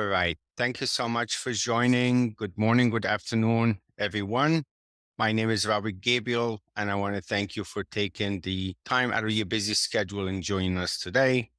right. Thank you so much for joining. Good morning, good afternoon, everyone. My name is Robert Gabriel, and I want to thank you for taking the time out of your busy schedule and joining us today.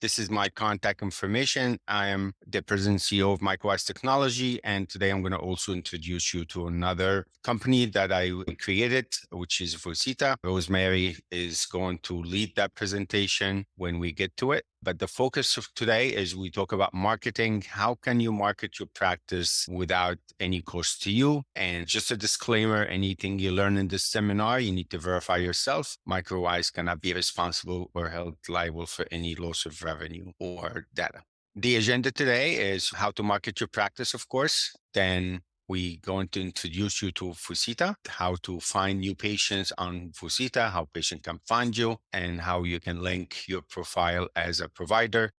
This is my contact information. I am the president and CEO of Microwize Technology, and today I'm going to also introduce you to another company that I created, which is Fusita. Rosemary is going to lead that presentation when we get to it. But the focus of today is we talk about marketing. How can you market your practice without any cost to you? And just a disclaimer, anything you learn in this seminar, you need to verify yourself. Microwize cannot be responsible or held liable for any loss of revenue or data. The agenda today is how to market your practice, of course. Then we're going to introduce you to Fusita, how to find new patients on Fusita, how patient can find you, and how you can link your profile as a provider.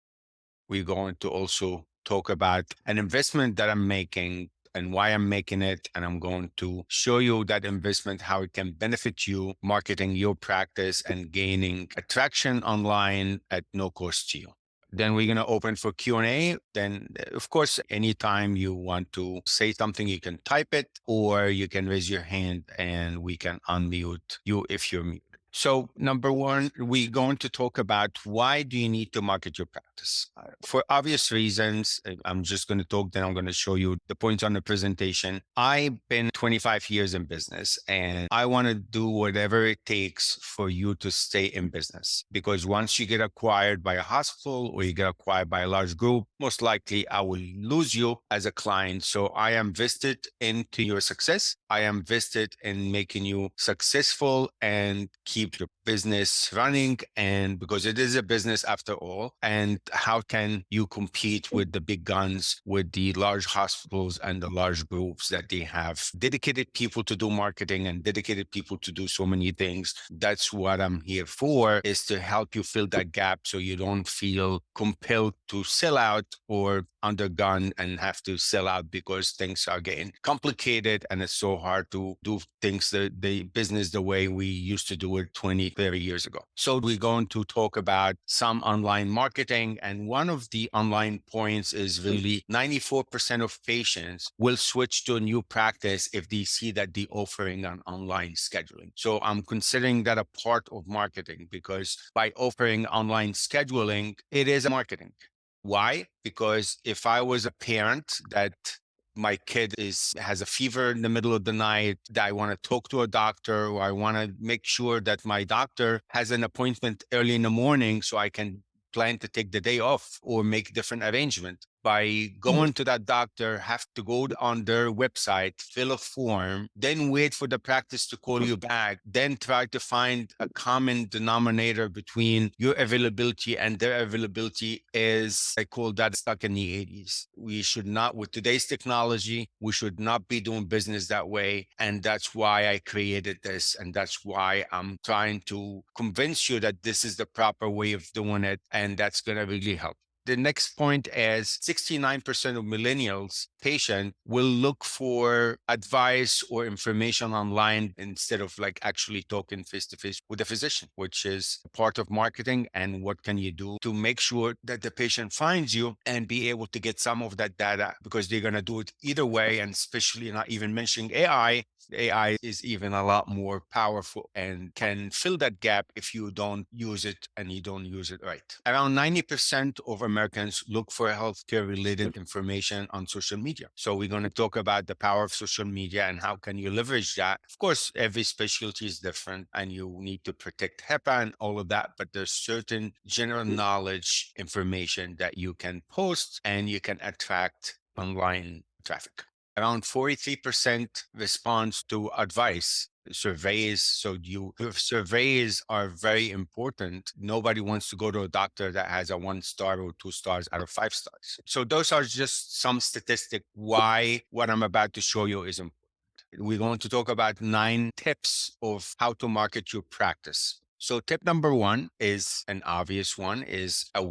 We're going to also talk about an investment that I'm making and why I'm making it. And I'm going to show you that investment, how it can benefit you marketing your practice and gaining attraction online at no cost to you. Then we're going to open for Q&A. Then, of course, anytime you want to say something, you can type it or you can raise your hand and we can unmute you if you're muted. So number one, we're going to talk about why do you need to market your practice? For obvious reasons, I'm just going to talk, then I'm going to show you the points on the presentation. I've been 25 years in business and I want to do whatever it takes for you to stay in business. Because once you get acquired by a hospital or you get acquired by a large group, most likely I will lose you as a client. So I am vested into your success. I am vested in making you successful and keep your business running. And because it is a business after all, and how can you compete with the big guns, with the large hospitals and the large groups that they have dedicated people to do marketing and dedicated people to do so many things. That's what I'm here for, is to help you fill that gap so you don't feel compelled to sell out or undergone and have to sell out because things are getting complicated and it's so hard to do things, the business the way we used to do it 20, 30 years ago. So we're going to talk about some online marketing. And one of the online points is really 94% of patients will switch to a new practice if they see that they're offering an online scheduling. So I'm considering that a part of marketing because by offering online scheduling, it is marketing. Why? Because if I was a parent that my kid has a fever in the middle of the night, that I want to talk to a doctor, or I want to make sure that my doctor has an appointment early in the morning so I can plan to take the day off or make different arrangement. By going to that doctor, have to go on their website, fill a form, then wait for the practice to call you back, then try to find a common denominator between your availability and their availability is, I call that stuck in the 80s. We should not, with today's technology, we should not be doing business that way. And that's why I created this. And that's why I'm trying to convince you that this is the proper way of doing it. And that's going to really help. The next point is 69% of millennials patient will look for advice or information online instead of like actually talking face to face with a physician, which is part of marketing. And what can you do to make sure that the patient finds you and be able to get some of that data, because they're going to do it either way. And especially not even mentioning AI. AI is even a lot more powerful and can fill that gap if you don't use it and you don't use it right. Around 90% of Americans look for healthcare related information on social media. So we're going to talk about the power of social media and how can you leverage that. Of course, every specialty is different and you need to protect HIPAA and all of that, but there's certain general knowledge information that you can post and you can attract online traffic. Around 43% responds to advice surveys. So surveys are very important. Nobody wants to go to a doctor that has a 1 star or 2 stars out of 5 stars. So those are just some statistics why what I'm about to show you is important. We're going to talk about 9 tips of how to market your practice. So tip number 1 is an obvious one, is a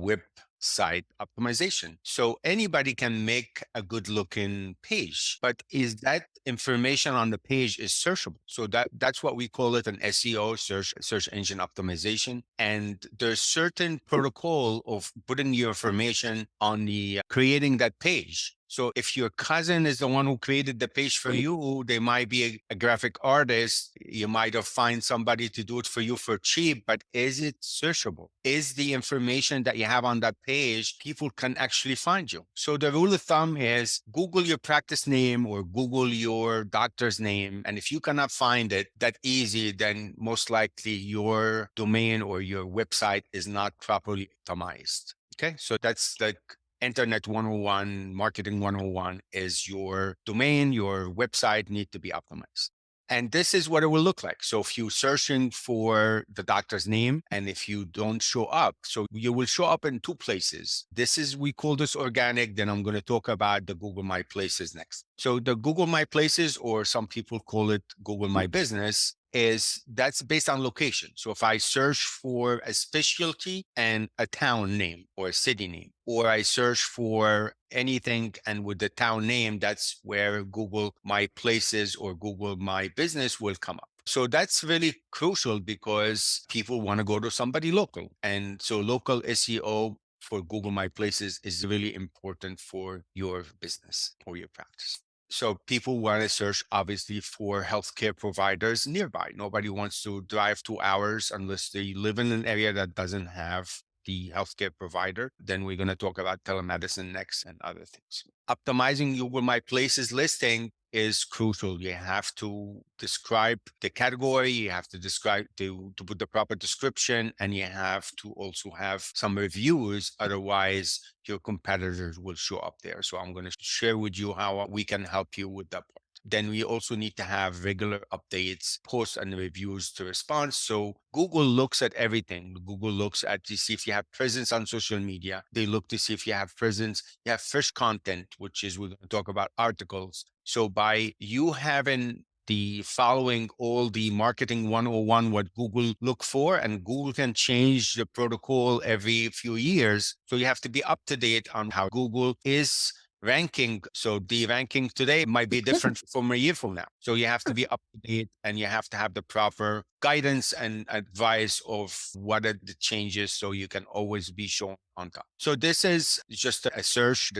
site optimization. So anybody can make a good looking page, but is that information on the page is searchable? So that's what we call it an SEO, search engine optimization. And there's certain protocol of putting your information on the creating that page. So if your cousin is the one who created the page for you, they might be a graphic artist. You might have find somebody to do it for you for cheap, but is it searchable? Is the information that you have on that page, people can actually find you? So the rule of thumb is Google your practice name or Google your doctor's name. And if you cannot find it that easy, then most likely your domain or your website is not properly optimized. Okay, so that's like Internet 101, Marketing 101 is your domain, your website need to be optimized. And this is what it will look like. So if you're searching for the doctor's name and if you don't show up, so you will show up in two places. This is, we call this organic. Then I'm going to talk about the Google My Places next. So the Google My Places, or some people call it Google My Business, is that's based on location. So if I search for a specialty and a town name or a city name, or I search for anything and with the town name, that's where Google My Places or Google My Business will come up. So that's really crucial because people want to go to somebody local. And so local SEO for Google My Places is really important for your business or your practice. So people want to search obviously for healthcare providers nearby. Nobody wants to drive 2 hours unless they live in an area that doesn't have the healthcare provider. Then we're going to talk about telemedicine next and other things. Optimizing Google My Places listing is crucial. You have to describe the category, you have to describe to put the proper description, and you have to also have some reviews. Otherwise, your competitors will show up there. So I'm going to share with you how we can help you with that part. Then we also need to have regular updates, posts, and reviews to respond. So Google looks at everything. Google looks at to see if you have presence on social media. They look to see if you have presence, you have fresh content, which is we're going to talk about articles. So by you having the following all the marketing 101, what Google look for, and Google can change the protocol every few years. So you have to be up to date on how Google is ranking. So the ranking today might be different from a year from now. So you have to be up to date and you have to have the proper guidance and advice of what are the changes so you can always be shown on top. So this is just a search.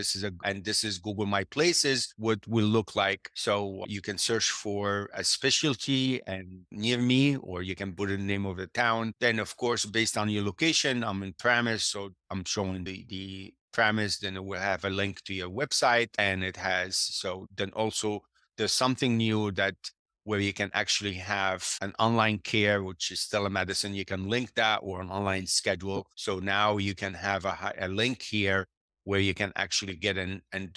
And this is Google My Places, what will look like. So you can search for a specialty and near me, or you can put in the name of the town. Then of course, based on your location, I'm in Paramus. So I'm showing the premise, then it will have a link to your website. And it has, so then also there's something new that where you can actually have an online care, which is telemedicine. You can link that, or an online schedule. So now you can have a link here where you can actually get in and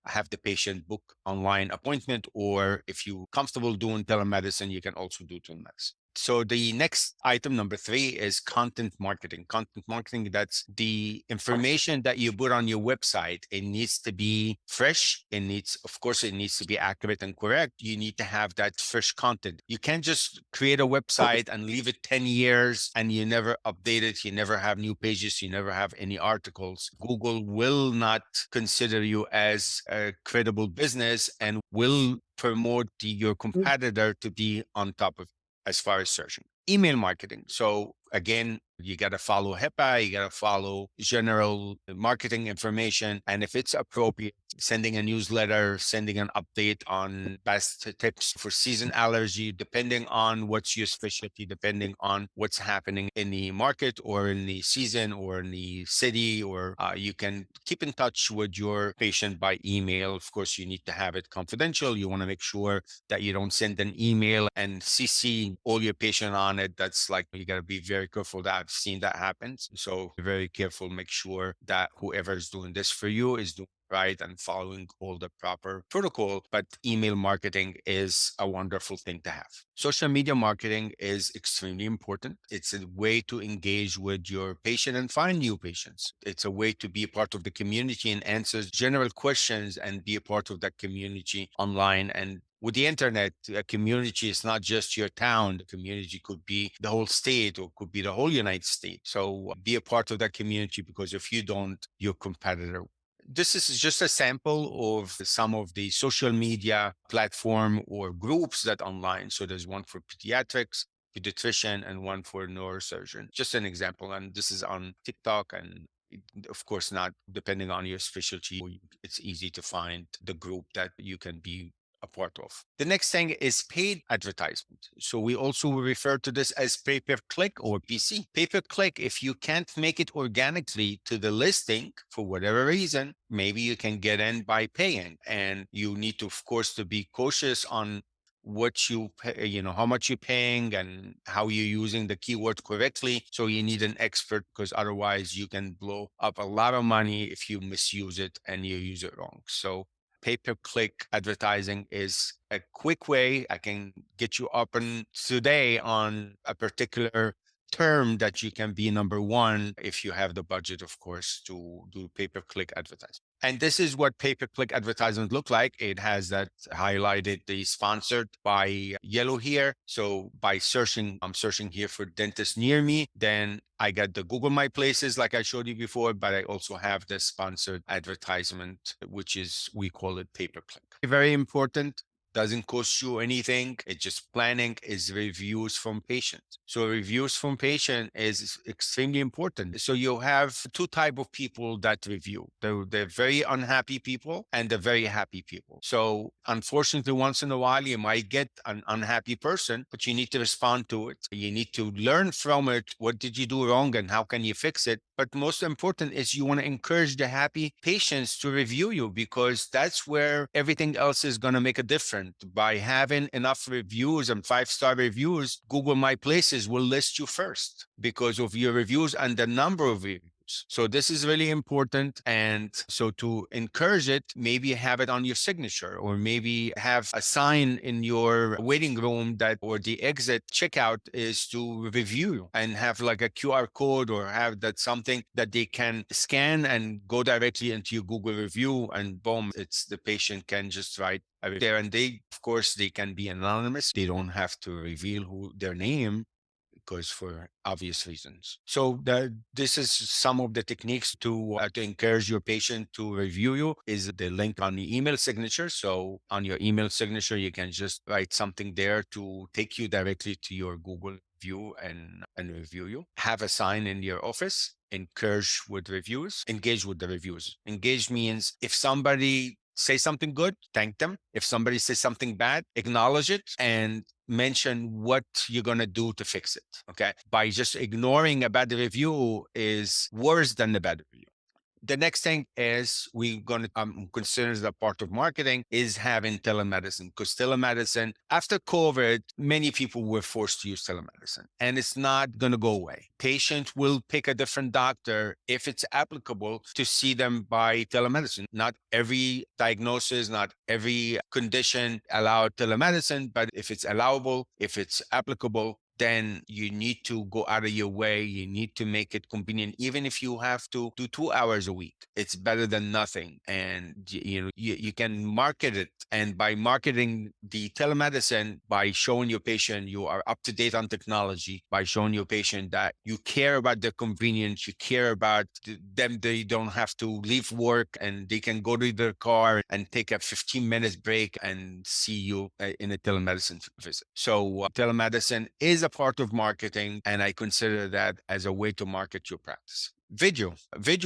have the patient book online appointment, or if you're comfortable doing telemedicine, you can also do telemedicine. So the next item, number 3, is content marketing. Content marketing, that's the information that you put on your website. It needs to be fresh. Of course, it needs to be accurate and correct. You need to have that fresh content. You can't just create a website and leave it 10 years and you never update it. You never have new pages. You never have any articles. Google will not consider you as a credible business and will promote your competitor to be on top of as far as searching. Email marketing. So again, you got to follow HIPAA, you got to follow general marketing information. And if it's appropriate, sending a newsletter, sending an update on best tips for season allergy, depending on what's your specialty, depending on what's happening in the market or in the season or in the city, or you can keep in touch with your patient by email. Of course, you need to have it confidential. You want to make sure that you don't send an email and CC all your patient on it. That's like, you got to be very careful. That I've seen that happen. So be very careful. Make sure that whoever is doing this for you is doing right? And following all the proper protocol. But email marketing is a wonderful thing to have. Social media marketing is extremely important. It's a way to engage with your patient and find new patients. It's a way to be a part of the community and answer general questions and be a part of that community online. And with the internet, a community is not just your town. The community could be the whole state or could be the whole United States. So be a part of that community, because if you don't, your competitor. This is just a sample of some of the social media platform or groups that online. So there's one for pediatrics, pediatrician, and one for neurosurgeon. Just an example. And this is on TikTok, and of course, not depending on your specialty, it's easy to find the group that you can be a part of. The next thing is paid advertisement. So we also refer to this as pay-per-click or PC. Pay-per-click, if you can't make it organically to the listing for whatever reason, maybe you can get in by paying. And you need to, of course, to be cautious on what you pay, how much you're paying and how you're using the keyword correctly. So you need an expert, because otherwise you can blow up a lot of money if you misuse it and you use it wrong. So pay-per-click advertising is a quick way I can get you up and today on a particular term that you can be number one if you have the budget, of course, to do pay-per-click advertising. And this is what pay-per-click advertisement look like. It has that highlighted, the sponsored by yellow here. So by searching, I'm searching here for dentist near me, then I got the Google My Places like I showed you before, but I also have the sponsored advertisement, which is, we call it pay-per-click. Very important. Doesn't cost you anything. It's just planning, is reviews from patients. So reviews from patient is extremely important. So you have two type of people that review. They're very unhappy people and they're very happy people. So unfortunately, once in a while, you might get an unhappy person, but you need to respond to it. You need to learn from it. What did you do wrong and how can you fix it? But most important is you want to encourage the happy patients to review you, because that's where everything else is going to make a difference. By having enough reviews and 5-star reviews, Google My Places will list you first because of your reviews and the number of reviews. So this is really important. And so to encourage it, maybe have it on your signature, or maybe have a sign in your waiting room that, or the exit checkout is to review, and have like a QR code, or have that something that they can scan and go directly into your Google review, and boom, it's the patient can just write there. And they, of course, they can be anonymous. They don't have to reveal their name, because for obvious reasons. So this is some of the techniques to encourage your patient to review you, is the link on the email signature. So on your email signature, you can just write something there to take you directly to your Google view and review you. Have a sign in your office. Encourage with reviews. Engage with the reviews. Engage means if somebody say something good, thank them. If somebody says something bad, acknowledge it and mention what you're going to do to fix it. Okay. By just ignoring a bad review is worse than the bad review. The next thing is we're going to consider as a part of marketing is having telemedicine, because telemedicine, after COVID, many people were forced to use telemedicine, and it's not going to go away. Patient will pick a different doctor if it's applicable to see them by telemedicine. Not every diagnosis, not every condition allow telemedicine, but if it's allowable, if it's applicable, then you need to go out of your way. You need to make it convenient. Even if you have to do 2 hours a week, it's better than nothing. And you can market it. And by marketing the telemedicine, by showing your patient you are up to date on technology, by showing your patient that you care about their convenience, you care about them, they don't have to leave work and they can go to their car and take a 15 minutes break and see you in a telemedicine visit. So telemedicine is a part of marketing, and I consider that as a way to market your practice. Video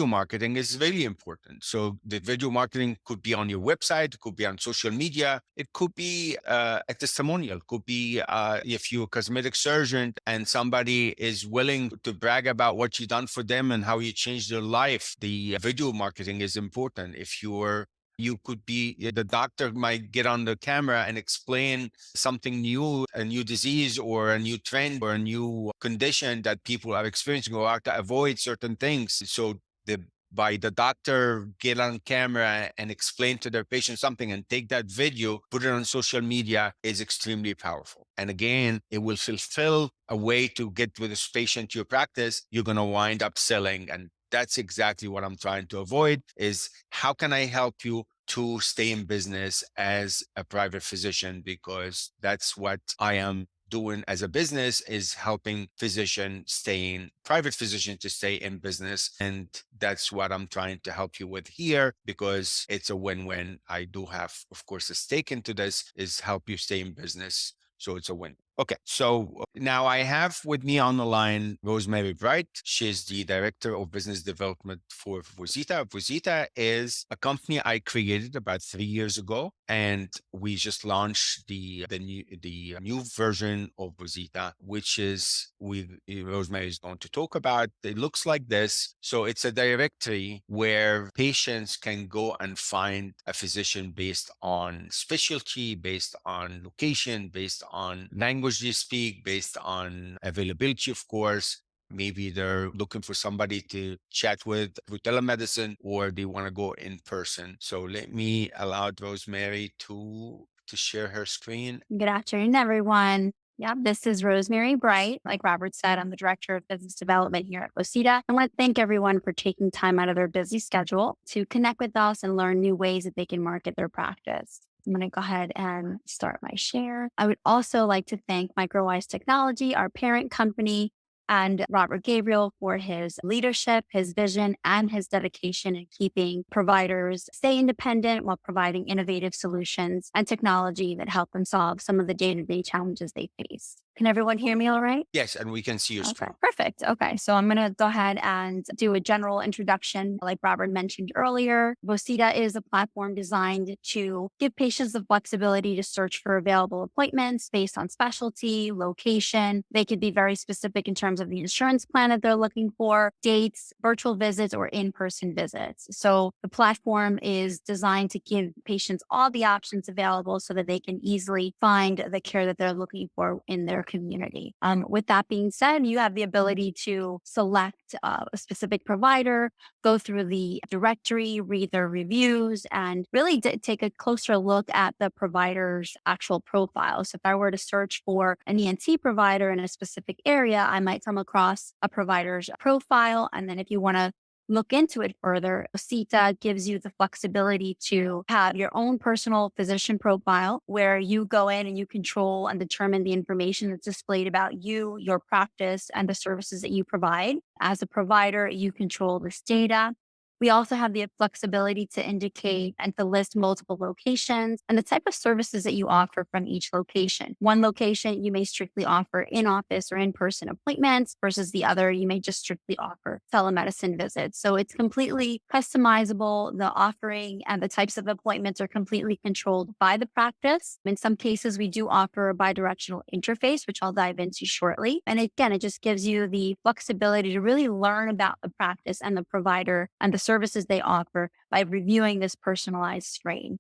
marketing is really important. So the video marketing could be on your website, it could be on social media, it could be a testimonial, it could be if you're a cosmetic surgeon and somebody is willing to brag about what you've done for them and how you changed their life. The video marketing is important. If you could be, the doctor might get on the camera and explain something new, a new disease or a new trend or a new condition that people are experiencing, or how to avoid certain things. So the by the doctor get on camera and explain to their patient something and take that video, put it on social media is extremely powerful. And again, it will fulfill a way to get with this patient to your practice. You're going to wind up selling. And that's exactly what I'm trying to avoid is how can I help you to stay in business as a private physician? Because that's what I am doing as a business is helping private physician to stay in business. And that's what I'm trying to help you with here because it's a win-win. I do have, of course, a stake into this is help you stay in business. So it's a win. Okay, so now I have with me on the line Rosemary Bright. She's the Director of Business Development for Vozita. Vozita is a company I created about 3 years ago, and we just launched the new version of Vozita, which is Rosemary is going to talk about. It looks like this. So it's a directory where patients can go and find a physician based on specialty, based on location, based on language they speak, based on availability, of course. Maybe they're looking for somebody to chat with through telemedicine or they want to go in person. So let me allow Rosemary to share her screen. Good afternoon, everyone. Yep, this is Rosemary Bright. Like Robert said, I'm the Director of Business Development here at Vozita. I want to thank everyone for taking time out of their busy schedule to connect with us and learn new ways that they can market their practice. I'm going to go ahead and start my share. I would also like to thank Microwize Technology, our parent company, and Robert Gabriel for his leadership, his vision, and his dedication in keeping providers stay independent while providing innovative solutions and technology that help them solve some of the day-to-day challenges they face. Can everyone hear me all right? Yes, and we can see your Okay, screen. perfect. Okay, so I'm going to go ahead and do a general introduction. Like Robert mentioned earlier, Vozita is a platform designed to give patients the flexibility to search for available appointments based on specialty, location. They could be very specific in terms of the insurance plan that they're looking for, dates, virtual visits, or in-person visits. So the platform is designed to give patients all the options available so that they can easily find the care that they're looking for in their community. With that being said, you have the ability to select a specific provider, go through the directory, read their reviews, and really take a closer look at the provider's actual profile. So if I were to search for an ENT provider in a specific area, I might come across a provider's profile. And then if you want to look into it further, Vozita gives you the flexibility to have your own personal physician profile where you go in and you control and determine the information that's displayed about you, your practice, and the services that you provide. As a provider, you control this data. We also have the flexibility to indicate and to list multiple locations and the type of services that you offer from each location. One location, you may strictly offer in-office or in-person appointments versus the other, you may just strictly offer telemedicine visits. So it's completely customizable. The offering and the types of appointments are completely controlled by the practice. In some cases, we do offer a bidirectional interface, which I'll dive into shortly. And again, it just gives you the flexibility to really learn about the practice and the provider and the services they offer by reviewing this personalized screen.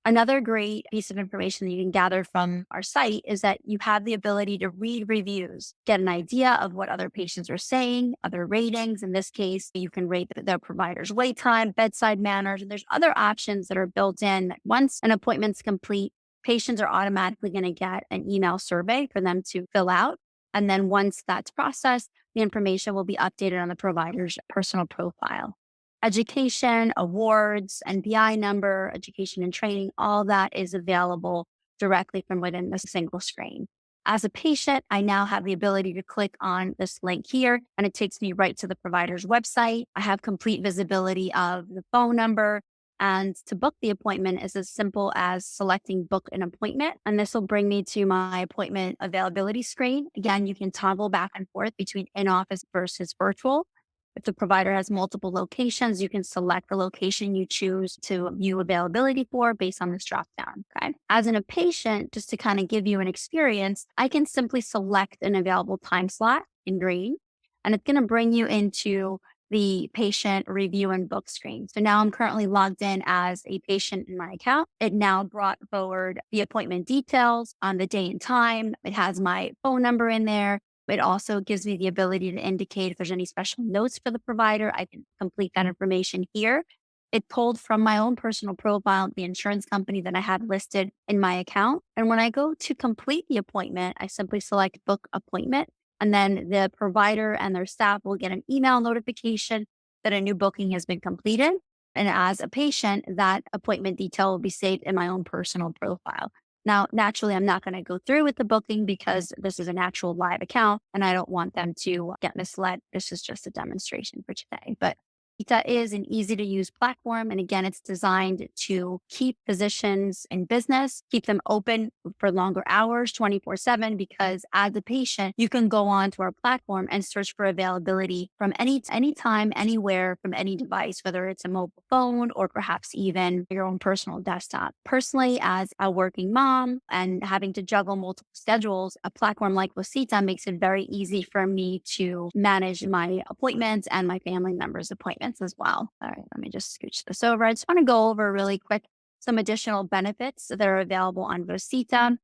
Another great piece of information that you can gather from our site is that you have the ability to read reviews, get an idea of what other patients are saying, other ratings. In this case, you can rate their provider's wait time, bedside manners, and there's other options that are built in. Once an appointment's complete, patients are automatically going to get an email survey for them to fill out. And then once that's processed, the information will be updated on the provider's personal profile. Education, awards, NPI number, education and training, all that is available directly from within the single screen. As a patient, I now have the ability to click on this link here, and it takes me right to the provider's website. I have complete visibility of the phone number, and to book the appointment is as simple as selecting book an appointment. And this will bring me to my appointment availability screen. Again, you can toggle back and forth between in-office versus virtual. If the provider has multiple locations, you can select the location you choose to view availability for based on this dropdown. Okay. As in a patient, just to kind of give you an experience, I can simply select an available time slot in green, and it's going to bring you into the patient review and book screen. So now I'm currently logged in as a patient in my account. It now brought forward the appointment details on the day and time. It has my phone number in there. It also gives me the ability to indicate if there's any special notes for the provider. I can complete that information here. It pulled from my own personal profile, the insurance company that I had listed in my account. And when I go to complete the appointment, I simply select book appointment. And then the provider and their staff will get an email notification that a new booking has been completed. And as a patient, that appointment detail will be saved in my own personal profile. Now, naturally, I'm not going to go through with the booking because this is an actual live account and I don't want them to get misled. This is just a demonstration for today. But Ita is an easy to use platform. And again, it's designed to keep physicians in business, keep them open for longer hours, 24/7, because as a patient, you can go on to our platform and search for availability from any time, anywhere, from any device, whether it's a mobile phone or perhaps even your own personal desktop. Personally, as a working mom and having to juggle multiple schedules, a platform like Vocita makes it very easy for me to manage my appointments and my family members' appointments as well. All right, let me just scooch this over. I just want to go over really quick some additional benefits that are available on Vocita.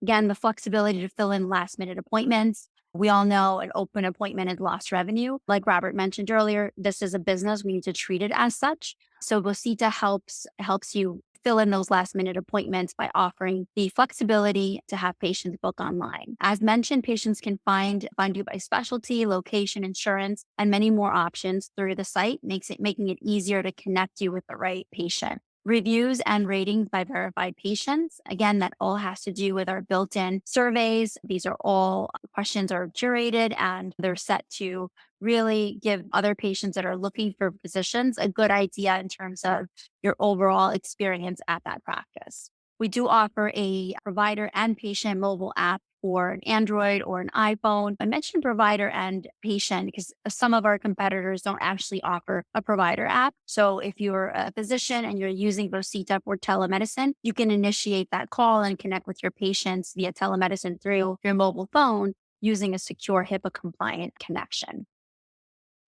Again, the flexibility to fill in last minute appointments. We all know an open appointment is lost revenue. Like Robert mentioned earlier, this is a business. We need to treat it as such. So Vocita helps you fill in those last minute appointments by offering the flexibility to have patients book online. As mentioned, patients can find you by specialty, location, insurance, and many more options through the site, making it easier to connect you with the right patient. Reviews and ratings by verified patients. Again, that all has to do with our built-in surveys. These are all questions are curated and they're set to really give other patients that are looking for physicians a good idea in terms of your overall experience at that practice. We do offer a provider and patient mobile app for an Android or an iPhone. I mentioned provider and patient because some of our competitors don't actually offer a provider app. So if you're a physician and you're using Vocita for telemedicine, you can initiate that call and connect with your patients via telemedicine through your mobile phone using a secure HIPAA compliant connection.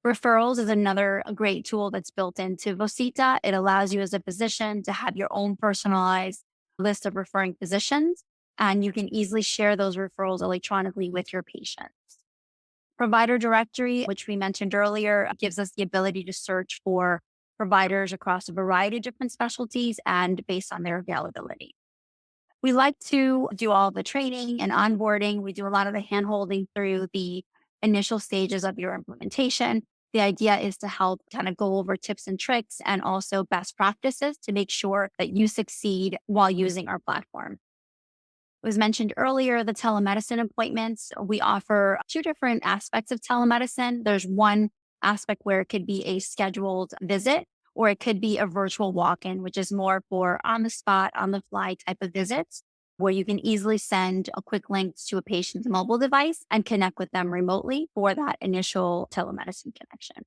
Referrals is another great tool that's built into Vocita. It allows you as a physician to have your own personalized list of referring physicians, and you can easily share those referrals electronically with your patients. Provider directory, which we mentioned earlier, gives us the ability to search for providers across a variety of different specialties and based on their availability. We like to do all the training and onboarding. We do a lot of the handholding through the initial stages of your implementation. The idea is to help kind of go over tips and tricks and also best practices to make sure that you succeed while using our platform. It was mentioned earlier, the telemedicine appointments. We offer two different aspects of telemedicine. There's one aspect where it could be a scheduled visit, or it could be a virtual walk in, which is more for on the spot, on the fly type of visits, where you can easily send a quick link to a patient's mobile device and connect with them remotely for that initial telemedicine connection.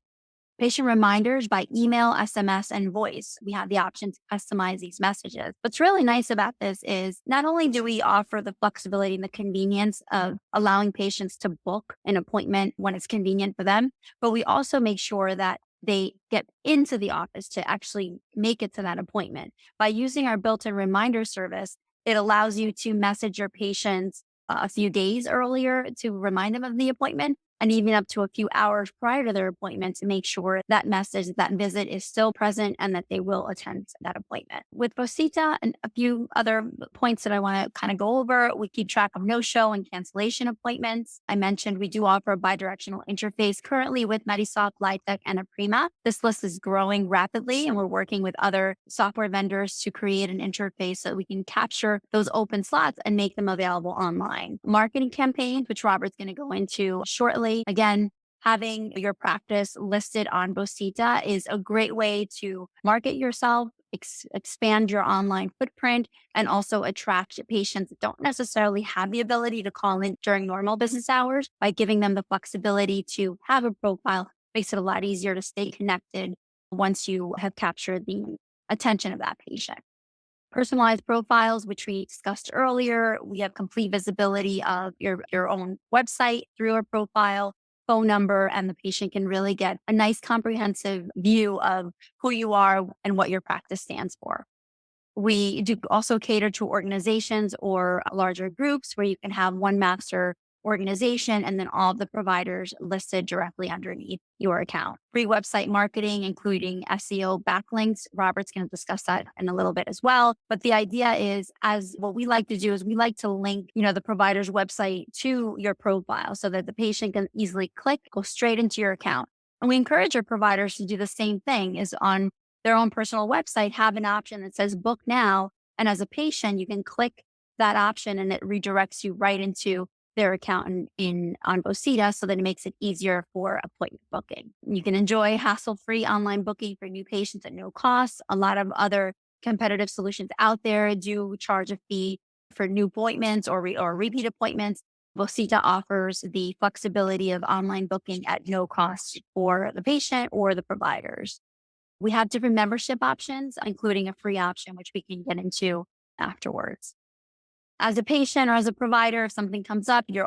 Patient reminders by email, SMS, and voice. We have the option to customize these messages. What's really nice about this is not only do we offer the flexibility and the convenience of allowing patients to book an appointment when it's convenient for them, but we also make sure that they get into the office to actually make it to that appointment. By using our built-in reminder service, it allows you to message your patients a few days earlier to remind them of the appointment and even up to a few hours prior to their appointment to make sure that message, that visit is still present and that they will attend that appointment. With Vocita and a few other points that I want to kind of go over, we keep track of no-show and cancellation appointments. I mentioned we do offer a bidirectional interface currently with Medisoft, Lytec, and Aprima. This list is growing rapidly and we're working with other software vendors to create an interface so that we can capture those open slots and make them available online. Marketing campaigns, which Robert's going to go into shortly. Again, having your practice listed on Vocita is a great way to market yourself, expand your online footprint, and also attract patients that don't necessarily have the ability to call in during normal business hours. By giving them the flexibility to have a profile, makes it a lot easier to stay connected once you have captured the attention of that patient. Personalized profiles, which we discussed earlier. We have complete visibility of your own website through a profile, phone number, and the patient can really get a nice comprehensive view of who you are and what your practice stands for. We do also cater to organizations or larger groups where you can have one master organization, and then all of the providers listed directly underneath your account. Free website marketing, including SEO backlinks. Robert's going to discuss that in a little bit as well. But the idea is, as what we like to do is we like to link, the provider's website to your profile so that the patient can easily click, go straight into your account. And we encourage our providers to do the same thing, is on their own personal website, have an option that says book now. And as a patient, you can click that option and it redirects you right into their account in on Bosita, so that it makes it easier for appointment booking. You can enjoy hassle-free online booking for new patients at no cost. A lot of other competitive solutions out there do charge a fee for new appointments or repeat appointments. Bosita offers the flexibility of online booking at no cost for the patient or the providers. We have different membership options, including a free option, which we can get into afterwards. As a patient or as a provider, if something comes up, you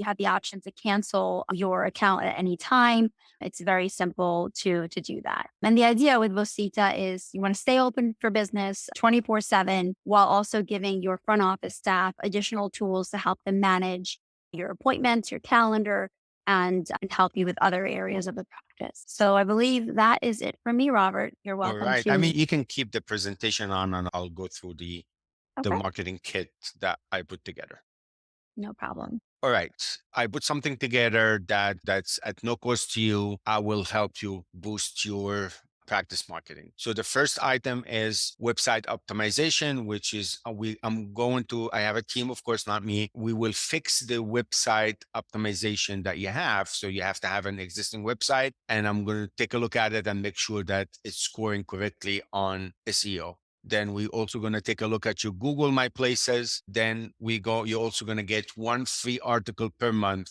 have the option to cancel your account at any time. It's very simple to do that. And the idea with Vocita is you want to stay open for business 24/7 while also giving your front office staff additional tools to help them manage your appointments, your calendar, and help you with other areas of the practice. So I believe that is it for me, Robert. You're All welcome right. I mean, to. you can keep the presentation on and I'll go through the Okay, marketing kit that I put together. no problem. All right. I put something together that's at no cost to you. I will help you boost your practice marketing. So the first item is website optimization, which is I have a team, of course, not me. We will fix the website optimization that you have. So you have to have an existing website, and I'm going to take a look at it and make sure that it's scoring correctly on SEO. Then we also going to take a look at your Google My Places. Then you're also going to get one free article per month.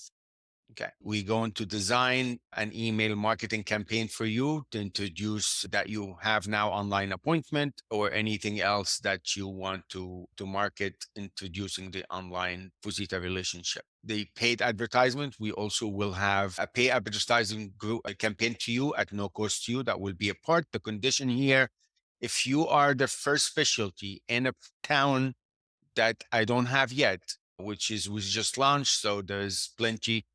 Okay. We're going to design an email marketing campaign for you to introduce that you have now online appointment or anything else that you want to market, introducing the online Fusita relationship. The paid advertisement, we also will have a paid advertising group, a campaign to you at no cost to you that will be a part. The condition here, if you are the first specialty in a town that I don't have yet, which is was just launched, so there's plenty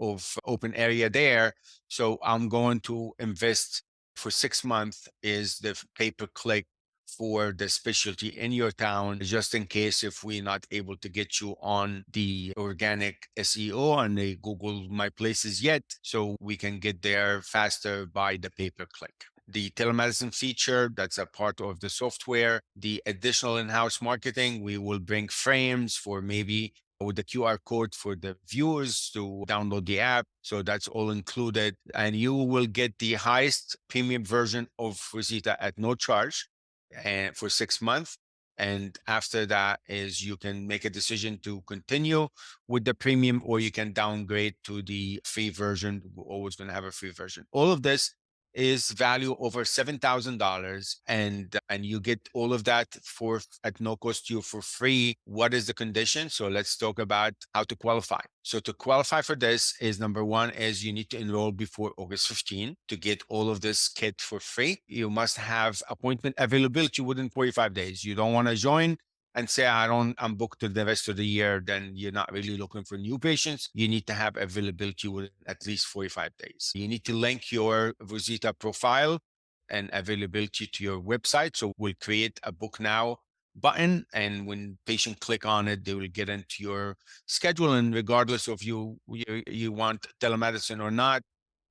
of open area there. So I'm going to invest for 6 months is the pay-per-click for the specialty in your town, just in case if we're not able to get you on the organic SEO and the Google My Places yet, so we can get there faster by the pay-per-click. The telemedicine feature, that's a part of the software. The additional in-house marketing, we will bring frames for maybe with the QR code for the viewers to download the app. So that's all included. And you will get the highest premium version of Rosita at no charge and for 6 months. And after that is you can make a decision to continue with the premium or you can downgrade to the free version. We're always going to have a free version. All of this is value over $7,000 and you get all of that for at no cost to you for free. What is the condition? So let's talk about how to qualify. So to qualify for this is number one is you need to enroll before August 15 to get all of this kit for free. You must have appointment availability within 45 days. You don't want to join and say, I'm booked to the rest of the year, then you're not really looking for new patients. You need to have availability within at least 45 days. You need to link your Rosita profile and availability to your website. So we'll create a book now button. And when patient click on it, they will get into your schedule. And regardless of you want telemedicine or not,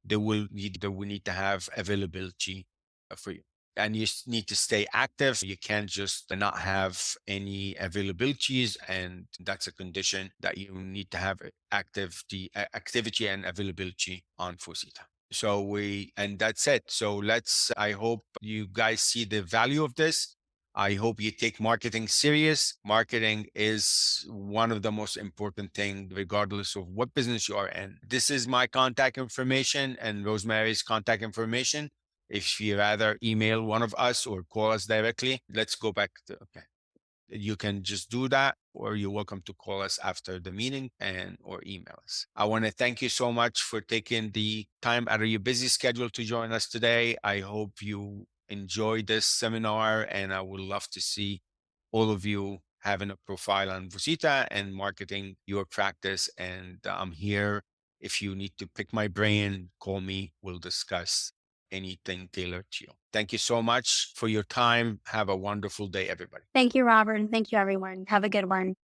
they will need to have availability for you. And you need to stay active. You can't just not have any availabilities. And that's a condition that you need to have activity and availability on Fusita. And that's it. So I hope you guys see the value of this. I hope you take marketing serious. Marketing is one of the most important things, regardless of what business you are in. This is my contact information and Rosemary's contact information. If you rather email one of us or call us directly, let's go back to, okay. You can just do that, or you're welcome to call us after the meeting or email us. I want to thank you so much for taking the time out of your busy schedule to join us today. I hope you enjoyed this seminar, and I would love to see all of you having a profile on Rosita and marketing your practice. And I'm here. If you need to pick my brain, call me. We'll discuss anything tailored to you. Thank you so much for your time. Have a wonderful day, everybody. Thank you, Robert, and thank you, everyone. Have a good one.